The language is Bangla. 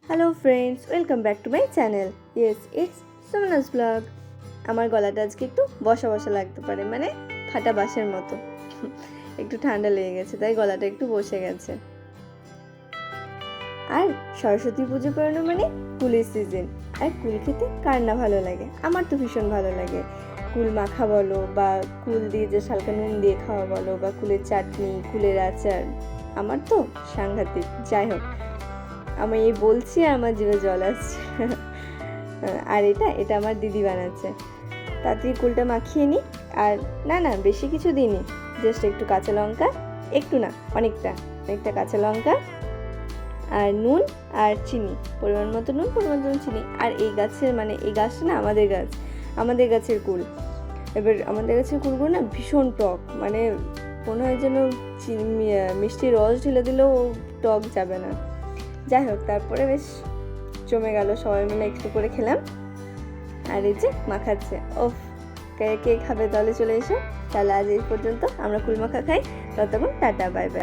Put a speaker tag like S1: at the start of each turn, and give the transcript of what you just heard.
S1: Hello friends, welcome back to my channel. Yes, it's Sumana's blog. আমার গলাটা আজকে একটু বসা বসা লাগতে পারে, মানে ফাটা বাঁশের মতো। একটু ঠান্ডা লেগে গেছে, তাই গলাটা একটু বসে গেছে। আর সরস্বতী পুজো করানো মানে কুলের সিজন। আর কুল খেতে কার না ভালো লাগে? আমার তো ভীষণ ভালো লাগে। কুল মাখা বলো, বা কুল দিয়ে যে হালকা নুন দিয়ে খাওয়া বলো, বা কুলের চাটনি, কুলের আচার, আমার তো সাংঘাতিক। যাই হোক, আমি এই বলছি আর আমার জিভে জল আসছে। আর এটা আমার দিদি বানাচ্ছে। তাড়াতাড়ি কুলটা মাখিয়ে নিই। আর না বেশি কিছু দিইনি, জাস্ট একটু কাঁচা লঙ্কা, একটু না অনেকটা কাঁচা লঙ্কা, আর নুন আর চিনি, পরিমাণ মতো নুন, পরিমাণ মতো চিনি। আর এই গাছের, মানে এই গাছটা না আমাদের গাছের কুল। এবার আমাদের গাছের কুলগুলো না ভীষণ টক, মানে মনে হয় যেন মিষ্টি রস ঢেলে দিলেও টক যাবে না। যাই হোক, তারপরে বেশ জমে গেল, সবাই মিলে একটু করে খেলাম। আর এই যে মাখাচ্ছে, ওফ, কে খাবে তাহলে চলে এসো। তাহলে আজ এই পর্যন্ত, আমরা কুল মাখা খাই। ততক্ষণ টাটা, বাই বাই।